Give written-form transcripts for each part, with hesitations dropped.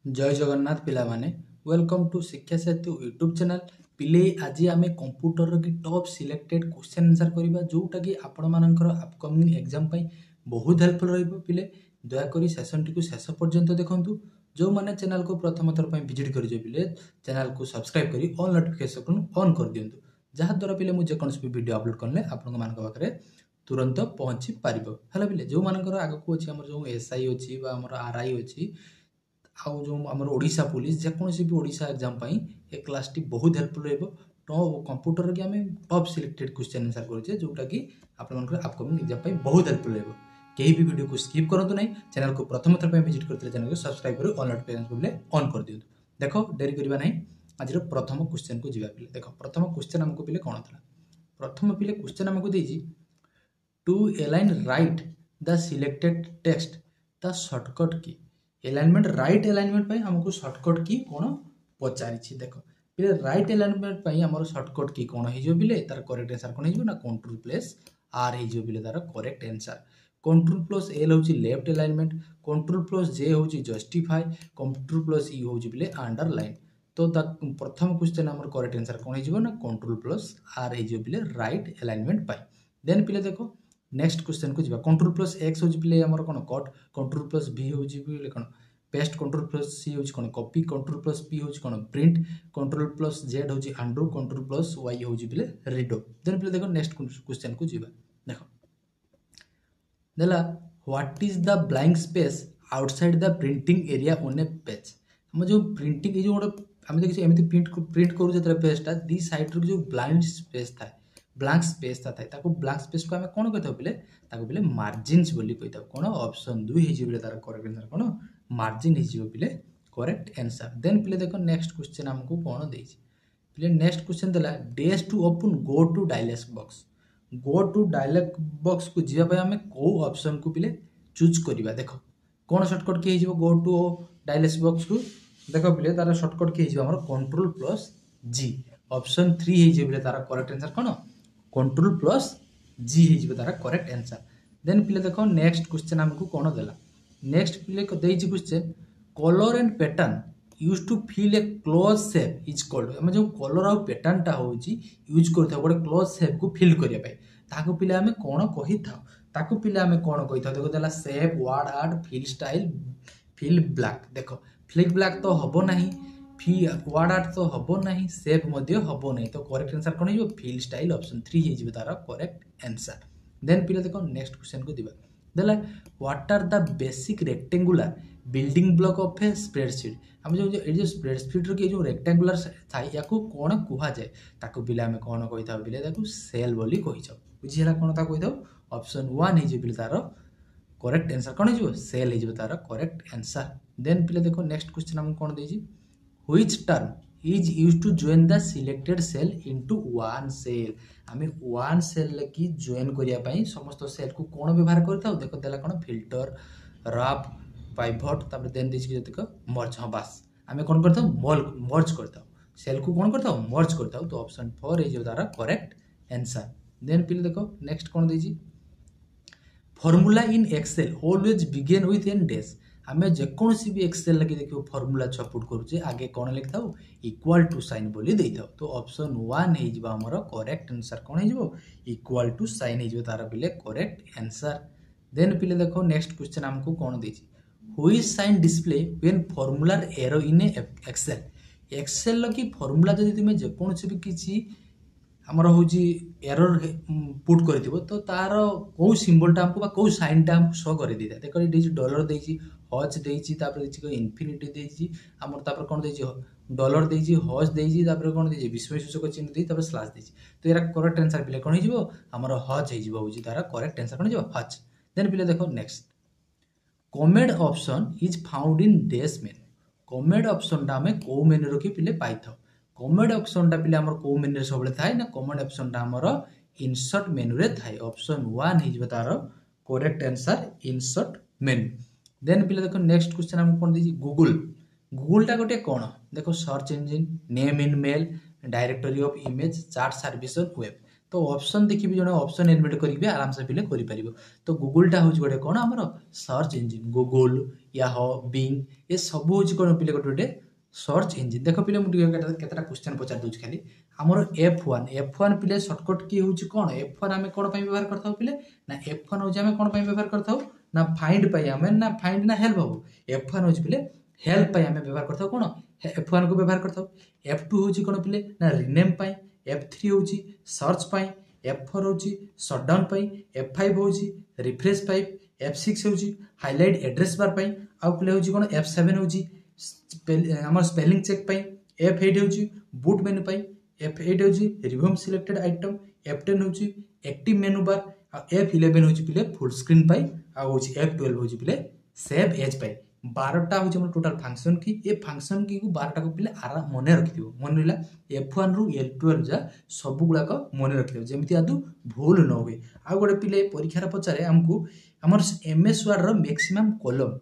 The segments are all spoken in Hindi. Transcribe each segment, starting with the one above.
जय जगन्नाथ पिला माने वेलकम टू शिक्षा सेतु यूट्यूब चैनल पिले आज आम कंप्यूटर की टॉप सिलेक्टेड क्वेश्चन आंसर करबा जोटा कि आपण मानकर अपकमिंग एग्जाम पई बहुत हेल्पफुल रहइबो पिले दयाकोरी सेशन टी को शेष पर्यंत देखंतु जो माने चैनल को प्रथम थर पई विजिट करिजो पिले चैनल को सब्सक्राइब करी ऑल नोटिफिकेशन ऑन कर दियंतु जहा द्वारा पिले मु जे कोनस भी वीडियो अपलोड करले आपण मानक पाखरे तुरंत पहुंची पारिबो हला पिले जो मानकर आगु को अछि हमर जो एसआई अछि बा हमर आरआई अछि आउ जो आम ओडिशा पुलिस जेकोसी भी ओडिशा एग्जाम पाई ए क्लास टी बहुत हेल्पफुल रहइबो तो कंप्यूटर के आम टॉप सिलेक्टेड क्वेश्चन आंसर करूचे जोटा कि आपण अपकमिंग एग्जाम पाई बहुत हेल्पफुल रहइबो केही भी वीडियो को स्किप करंतु नहीं चैनल को प्रथम थर पे विजिट करते चैनल को सब्सक्राइब करू ऑल नोटिफिकेशन बेल ऑन कर दियंतु देखो देरी करबा नहीं आज प्रथम क्वेश्चन को जिबा पिले देखो प्रथम क्वेश्चन हमको पिले कोन थला प्रथम पिले क्वेश्चन हमको देजी to align right the selected text the shortcut key alignment right alignment पाई हमको शॉर्टकट की कोन पचारिछि देखो पिले राइट एलाइनमेंट पाई हमर शॉर्टकट की कोन हे जो बिले तार करेक्ट आंसर कोन हे जो ना कंट्रोल प्लस आर हे जो बिले तार correct answer control plus L होची लेफ्ट एलाइनमेंट कंट्रोल प्लस जे होची जस्टिफाई कंट्रोल प्लस ई होची बिले अंडरलाइन तो द प्रथम क्वेश्चन हमर करेक्ट आंसर कोन हे जो ना कंट्रोल प्लस आर हे जो बिले राइट एलाइनमेंट पाई देन पिले देखो नेक्स्ट क्वेश्चन को जिबा कंट्रोल प्लस एक्स होची पिले हमर कोन कट कंट्रोल प्लस बी होची पिले कोन पेस्ट कंट्रोल प्लस सी होची कोन कॉपी कंट्रोल प्लस पी होची कोन प्रिंट कंट्रोल प्लस जेड होची अंडू कंट्रोल प्लस वाई होची पिले रीडो देन पिले देखो नेक्स्ट क्वेश्चन को जिबा देखो देला what is the blank space outside the printing area on A page हम जो प्रिंटिंग ए जो हम देखि एमिति प्रिंट करू जतरा पेजटा दी साइड रो जो ब्लैंक स्पेस था ब्लैंक स्पेस था ताको ब्लैंक स्पेस को हमें कोन कहथौ पिले ताको पिले मार्जिन्स बोली कहथौ कोन ऑप्शन 2 हे जिबले तार करेक्ट आंसर कोन मार्जिन हे जिबो पिले करेक्ट आंसर देन पिले देखो नेक्स्ट क्वेश्चन हमको कोन देछि पिले नेक्स्ट क्वेश्चन देला dash to open go to dialog box को जिया पे हमें को ऑप्शन को पिले चूज करबा देखो कोन शॉर्टकट के हे जिबो गो टू डायलॉग बॉक्स को देखो पिले तार शॉर्टकट के हे जिबो हमर कंट्रोल प्लस जी ऑप्शन 3 हे जिबले तार करेक्ट आंसर कोन कंट्रोल प्लस जी हे तार करेक्ट आंसर देन पिले देखो नेक्स्ट क्वेश्चन हमको कोन देला नेक्स्ट पिले को देछि question colour and pattern use to fill a close shape is called हम जो कलर और पैटर्न टा होची यूज करथा गोटे क्लोज शेप को फिल करिया पाई ताको पिले हमें कोन कहि था ताको पिले हमें कोन कहि था देखो देला shape word art fill style fill black देखो फिल ब्लैक तो हबो नहीं वर्ड आर्ट तो हबो नहीं शेप मध्य हबो नहीं तो करेक्ट आंसर कोन हो फिल स्टाइल ऑप्शन 3 हे जिबे तारा करेक्ट आंसर देन पिले देखो नेक्स्ट क्वेश्चन को दिबा देला what are the basic rectangular building block of a spreadsheet हम जो स्प्रेडशीट रो के जो रेक्टेंगुलर थाई याको कोन कुहा जाय ताको बिले हमें कोन कहिता बिले ताको सेल बोली कहि जाऊ बुझिला कोन ता कहि दउ ऑप्शन 1 हे जिबे तारा करेक्ट आंसर कोन हे जो सेल हे जिबे तारा करेक्ट आंसर देन पिले देखो नेक्स्ट क्वेश्चन हम कोन देजी which term is used to join the selected cell into one cell आमे one cell की join करिया पई समस्त सेल को कोन व्यवहार करताउ देखो देला कोन फिल्टर रफ पाइवट तापर देन दिस की जतिक मर्ज हां बस आमे कोन करताउ मर्ज करताउ सेल को कोन करताउ मर्ज करताउ तो ऑप्शन 4 इज तारा करेक्ट आंसर देन पिले देखो नेक्स्ट कोन देजी formula in Excel always begin with an dash आमे जेकोसी भी एक्सेल लगी देखियो फार्मूला छपुट करूचे आगे कोन लिखताउ इक्वल टू साइन बोली देइथाउ तो ऑप्शन 1 हे जिबा हमर करेक्ट आंसर कोन हे जिवो इक्वल टू साइन हे जिवो तारा पिले करेक्ट आंसर देन पिले देखो नेक्स्ट क्वेश्चन हमको कोन देछि which sign display when formula error in Excel लगी फार्मूला जदि तुमे जेकोसी भी किछि हमर होजी एरर पुट करथिबो तो तार को सिंबल टा हमको बा को साइन टा हमको शो कर दिदा देखो इडी डॉलर देछि हज देछि तापर देछि को इन्फिनिटी देछि हमर तापर कोन देछि डॉलर देछि हज देछि तापर कोन देछि विस्मय सूचक चिन्ह देछि तापर स्लैश देछि तो एरा करेक्ट आंसर पिले कोन हिजिवो हमर हज हिजिवो होजी तारा करेक्ट आंसर कोन हिजिवो हज देन पिले देखो next comment option is found in dash menu comment option टा हमें को मेनू रखी पिले पाइथाउ कमेंट ऑप्शन टा पिले हमर को मेनू रे सबले थाय ना कमेंट ऑप्शन टा हमर इंसर्ट मेनू रे थाय ऑप्शन 1 हिजिवो तारा correct answer insert menu then पिले देखो नेक्स्ट क्वेश्चन हम कोन देछि गूगल टा गोटे कोन देखो search engine name in mail directory of image chart service on web तो ऑप्शन देखि भी जने ऑप्शन एलिमिनेट करिक भी आराम से पिले करि परिबो। तो गूगल टा होची गोटे कोन हमर search engine Google Yahoo Bing ये सब होची कोन पिले गोटे सर्च इंजिन। देख पिले मु केतटा क्वेश्चन पचार दूच खाली हमर F1 पिले शॉर्टकट की होची कोन F1 हमें कोन पई व्यवहार करथाउ पिले ना F1 होची हमें कोन पई व्यवहार करथाउ ना फाइंड पई हमें ना फाइंड ना हेल्प हो F1 होची पिले हेल्प पई हमें व्यवहार करथाउ कोन F1 को व्यवहार करथाउ। F2 होची कोन पिले ना रीनेम पई F3 होची सर्च पई F4 होची शटडाउन पई F5 होची रिफ्रेश पई F6 होची हाइलाइट एड्रेस बार पई आ पिले होची कोन F7 होची हमर स्पेलिंग चेक पई F8 होची बूट मेनू पई F8 होची रिमूव सिलेक्टेड आइटम F10 होची एक्टिव मेनू बार आ F11 होची पिले फुल स्क्रीन पई आ होची F12 होची पिले सेव एज पई 12टा होची हमर टोटल फंक्शन की ए फंक्शन की को 12टा को पिले आरा मने रखिदियो मन रहिला F1 रु L12 जा सब गुडा को मने रखिदियो जेमति आदु भूल न होय। आ गोटे पिले परीक्षा रे पचारे हमकु हमर MS वर्ड रो मैक्सिमम कॉलम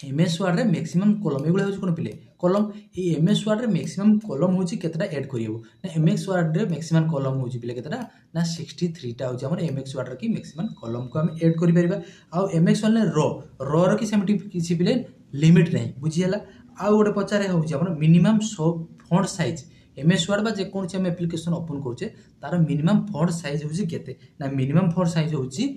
MS वर्ड रे मैक्सिमम कॉलम एगुला होची कोन पिले कॉलम ए MS वर्ड रे मैक्सिमम कॉलम होची केतटा ऐड करियो ना MS वर्ड रे मैक्सिमम कॉलम होची पिले केतटा ना 63 टा होची हमर MS वर्ड रे की मैक्सिमम कॉलम को हम ऐड करि परिबा। आ MS वर्ड रो रो रो की सेमटी किछि पिले लिमिट नै बुझि हला। आ गोटे पचारे होची हमर minimum font size MS word बा जे कोन हम एप्लीकेशन ओपन करछे तार मिनिमम फॉन्ट साइज होची केते ना मिनिमम फॉन्ट साइज होची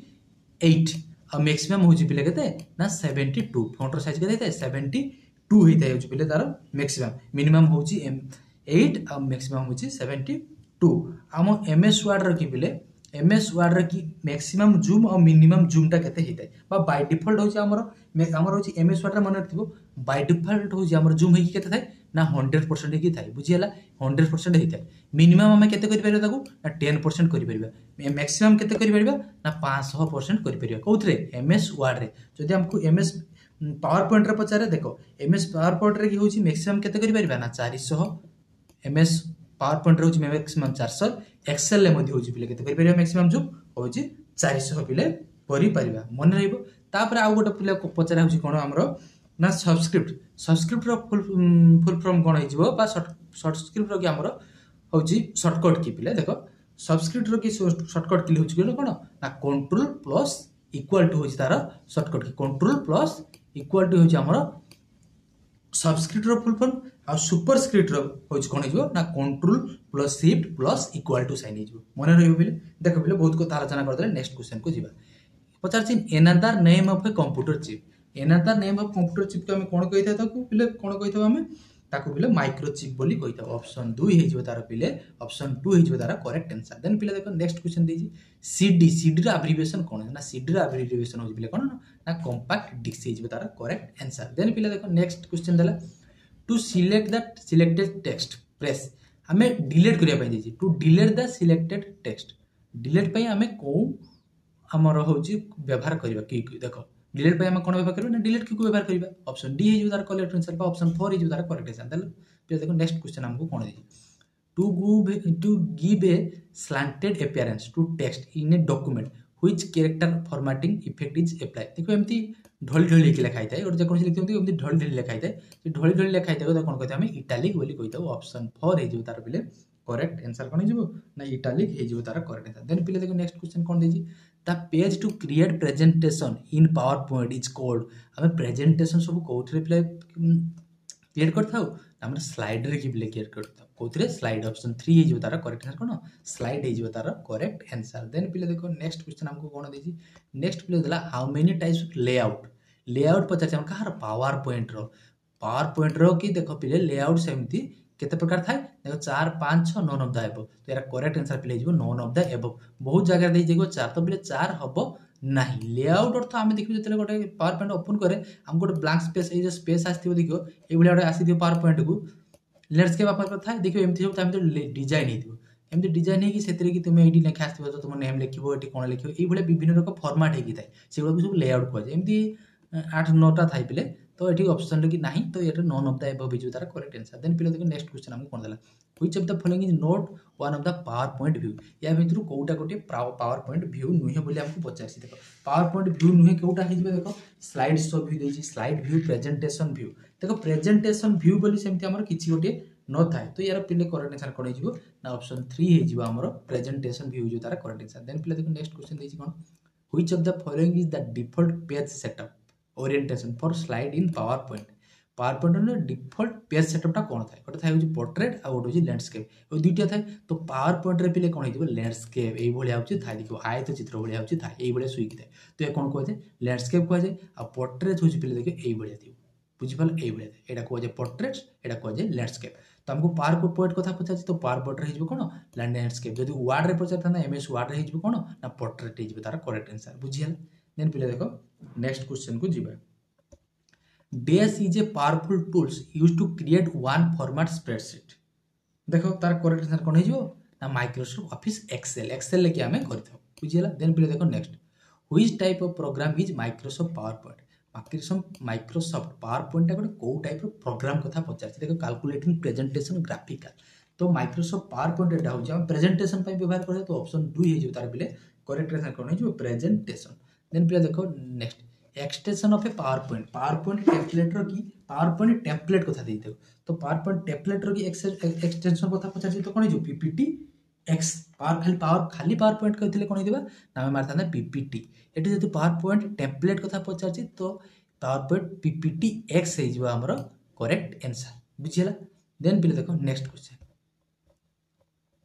8 आ मैक्सिमम होची पिले केते ना 72 फॉन्ट साइज केते 72 हेता होची पिले तार मैक्सिमम मिनिमम होची 8 आ मैक्सिमम होची 72 आम MS वर्ड र की पिले MS वर्ड र की मैक्सिमम जूम और मिनिमम जूम टा केते हेता बा बाय डिफॉल्ट होची हमर होची MS वर्ड र मन रखिबो बाय डिफॉल्ट होची हमर जूम हेकी केते थाय ना 100% हेकी थाय बुझि हला 100% हेता मिनिमम हम केते करि परिबा ताकू ना 10% करि परिबा मैक्सिमम केते करि परिबा ना 500% करि परिबा कोथरे MS वर्ड रे जदि हमकु MS पावर पॉइंट रे पचारे देखो MS पावर पॉइंट रे की होची मैक्सिमम केते करि परिबा ना 400 MS पावर पॉइंट रे होची मैक्सिमम 400 एक्सेल ले मधि होची पिले केते करि परिबा मैक्सिमम जो होची 400 पिले करि परिबा मन रहइबो। तापर आ गोटे पिले पचारे होची कोन हमरो ना सब्सक्रिप्ट रो फुल फॉर्म कोन हिजबो बा सब्सक्रिप्ट रो की हमरो होची शॉर्टकट की पिले देखो सब्सक्रिप्ट रो की शॉर्टकट की होची कोन ना कंट्रोल प्लस इक्वल टू होची तार शॉर्टकट की कंट्रोल प्लस इक्वल टू होची हमरो सब्सक्रिप्ट रो फुल फॉर्म आ सुपरस्क्रिप्ट रो होची कोन हिजबो ना control plus shift plus equal to sign हिजबो मन रहइबो पिले देखो पिले बहुत को आलोचना कर देले नेक्स्ट क्वेश्चन को जिबा पचार छी another name of a computer chip another name of computer chip को हम कोन कहिथा ताकू पिले कोन कहिथा हम ताकू पिले माइक्रोचिप बोली कहिथा ऑप्शन 2 हे जिवो तार पिले ऑप्शन 2 हे जिवो तार करेक्ट आंसर। देन पिले देखो नेक्स्ट क्वेश्चन देजी सीडी रो एब्रिविएशन कोन ना सीडी रो एब्रिविएशन हो पिले कोन ना कॉम्पैक्ट डिस्क हे जिवो तार करेक्ट आंसर। देन पिले देखो नेक्स्ट क्वेश्चन देला to select that selected text press हमें डिलीट करिया पई देजी to delete the selected text delete पई हमें को हमर होची व्यवहार करबा की देखो डिलीट पे हम कोन व्यवहार करबा ना डिलीट की को व्यवहार करबा ऑप्शन डी हे जो तार करेक्ट आंसर बा ऑप्शन 4 हे जो तार करेक्ट आंसर। देन देखो नेक्स्ट क्वेश्चन हमको कोन दे to give a slanted appearance to text in a document which character formatting effect is apply देखो एमती ढोली ढोली लिखि लिखाई थाए और जे कोन लिखथि एमती ढोली ढोली लिखाई थाए जे ढोली ढोली लिखाई थाए तो कोन कहते हम इटैलिक बोली कहता ऑप्शन 4 हे जो तार पिले करेक्ट आंसर कोन हिजबो ना इटैलिक हे जो तार करेक्ट आंसर। देन पिले देखो नेक्स्ट क्वेश्चन कोन देजी the page to create presentation in PowerPoint is called हमें प्रेजेंटेशन सब कोथरे प्ले क्रिएट करथाउ हमर स्लाइड रे की प्ले क्रिएट करथाउ कोथरे स्लाइड ऑप्शन 3 हे जो तार करेक्ट आंसर कोन स्लाइड हे जो तार करेक्ट आंसर। देन पिले देखो नेक्स्ट क्वेश्चन हमको कोन देजी नेक्स्ट पिले देला how many types of layout पचार हम कहार पावर पॉइंट रो की देखो पिले लेआउट सेमती केते प्रकार थाए देखो 4 5 6 नॉन ऑफ द एबव तो यार करेक्ट आंसर पिले हिजबो नॉन ऑफ द एबव बहुत जगह दे जेगो 4 तो पिले 4 हबो नाही लेआउट अर्थ आमे देखियो जतले गोटे पावर पॉइंट ओपन करे हम गोटे ब्लैंक स्पेस ए जे स्पेस आस्थियो देखियो ए बुलिया गोटे आसी दियो पावर पॉइंट को लैंडस्केप अपर कथा देखियो एमथि सब तामे तो डिजाइन हेतियो एमथि डिजाइन हे कि सेतरे कि तुमे एडी लेखा आस्थियो तो तुम नेम लिखिबो एटी कोन लिखिबो ए बुलिया विभिन्न रक फॉर्मेट हे कि थाए सेगुलो सब लेआउट को एमथि 8 9 टा थाई पिले तो एठी ऑप्शन कि नाही तो एटा none of the above Biju तार करेक्ट आंसर। देन पिले देखो नेक्स्ट क्वेश्चन हमको कोन देला which of the following is not one of the power point view या भितरु कोउटा कोटी पावर पॉइंट व्यू नुहे बोली हमको पचारसी देखो पावर पॉइंट व्यू नुहे कोउटा हिजबे देखो स्लाइड शो व्यू देजी स्लाइड व्यू प्रेजेंटेशन व्यू देखो प्रेजेंटेशन व्यू बोली सेमति हमर किछि गोटे न थाए तो यार पिले करेक्ट आंसर कोन हिजिबो ना ऑप्शन 3 हिजिबो हमरो प्रेजेंटेशन व्यू जो तारा करेक्ट आंसर। देन पिले देखो नेक्स्ट क्वेश्चन देछि कोन which of the following is the default page setup orientation for slide in PowerPoint. PowerPoint default page सेटअपटा कोन थाए गोटे थाए होछि पोर्ट्रेट आ गोटे होछि लैंडस्केप ओ दुइटा थाए तो पावर पॉइंट रे पिले कोन हिजिबो लैंडस्केप एई भलिया होछि थाए देखो आयत चित्र भलिया होछि थाए एई भलिया सुइकी थाए तो ए कोन कहै लैंडस्केप कहै आ पोर्ट्रेट होछि पिले देखो एई भलिया थियो बुझिपाल एई भलिया एटा कहै पोर्ट्रेट एटा कहै लैंडस्केप तो हमको पावर पॉइंट कथा पचाछि तो पावर पॉइंट रे हिजिबो कोन लैंडस्केप जदि वर्ड रे पचारथा ना एमएस वर्ड रे हिजिबो कोन ना पोर्ट्रेट हिजिबो तार करेक्ट आंसर बुझियाल। देन पिले देखो नेक्स्ट क्वेश्चन को जिबा Dash is a powerful tools used to create one format spreadsheet। देखो तार करेक्ट आंसर कोन हिजो ना माइक्रोसॉफ्ट ऑफिस एक्सेल लेके हमें करथौ बुझियला। देन पिले देखो next which type of program is Microsoft PowerPoint. Microsoft PowerPoint टा को टाइप ऑफ प्रोग्राम कथा पचारछि देखो कैलकुलेटिंग प्रेजेंटेशन ग्राफिकल तो माइक्रोसॉफ्ट पावर पॉइंट एटा हो हम प्रेजेंटेशन पे व्यवहार करे तो ऑप्शन 2 हिजो तार पिले करेक्ट आंसर कोन हिजो प्रेजेंटेशन। देन पिले देखो next extension of a PowerPoint टेम्पलेटर की पावर पॉइंट टेम्पलेट कथा देइथौ तो पावर पॉइंट टेम्पलेटर की एक्सटेंशन कथा पचारछि तो कोन हिजो पीपीटी एक्स खाली पावर पॉइंट कहथिले कोन हिदिबा ना हम मारथाना पीपीटी एटी जति पावर पॉइंट टेम्पलेट कथा पचारछि तो पावर पॉइंट पीपीटी एक्स हिजबा हमरो करेक्ट आंसर बुझियला। देन पिले देखो नेक्स्ट क्वेश्चन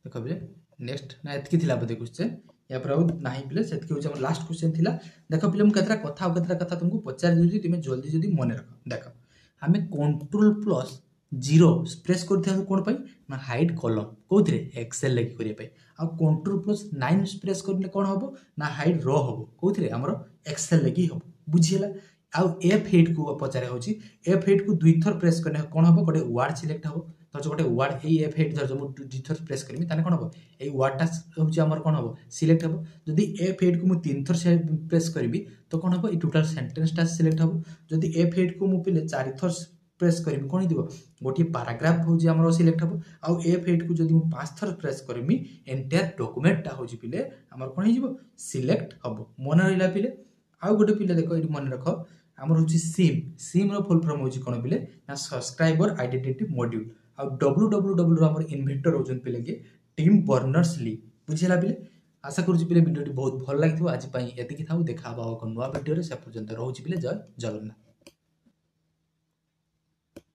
देखो बिले नेक्स्ट ना एतकी थिला बदे क्वेश्चन या पर नाही पिले सेतकी हो हमर लास्ट क्वेश्चन थिला देखो पिले हम केतरा कथा तुमको पचार दिउछि तुमे जल्दी जल्दी मन रखो। देखो हमें कंट्रोल प्लस 0 प्रेस करथि कोन पई ना हाइड कॉलम कोथरे एक्सेल लेके करिया पई आ कंट्रोल प्लस 9 प्रेस करले कोन हबो ना हाइड रो हबो कोथरे हमरो एक्सेल लेके हबो बुझियला। आ F8 को पचारे होछि F8 को दुई थर प्रेस करने कोन हबो गोटे वर्ड सिलेक्ट हबो तो जो गोटे वर्ड ए F8 धर जो दुई थर प्रेस करमी ताने कोन हबो ए वर्डटा होछि हमर कोन हबो सिलेक्ट हबो जदि F8 को मु तीन थर से प्रेस करबी तो कोन हबो ए टोटल सेंटेंसटा सिलेक्ट हबो जदि F8 को मु पिले चारि थर प्रेस करबी कोन दिबो गोटे पैराग्राफ होछि हमर सिलेक्ट हबो आ F8 को जदि मु पांच थर प्रेस करमी एंटायर डॉक्यूमेंटटा होछि पिले हमर कोन हिजिबो सिलेक्ट हबो मन रहिला पिले। आ गोटे पिले देखो एटी मन रखो हमर होछि सिम रो फुल फॉर्म होछि कोन पिले ना सब्सक्राइबर आइडेंटिटी मॉड्यूल आ www रो हमर इन्वेंटर होजन पिले के टीम बर्नर्स ली बुझिला पिले। आशा करूछि पिले वीडियोटी बहुत भल लागिथो आज पई एतिकी थाउ देखा बा को नवा वीडियो रे से पर्यंत रहउछि पिले जय जगन्नाथ।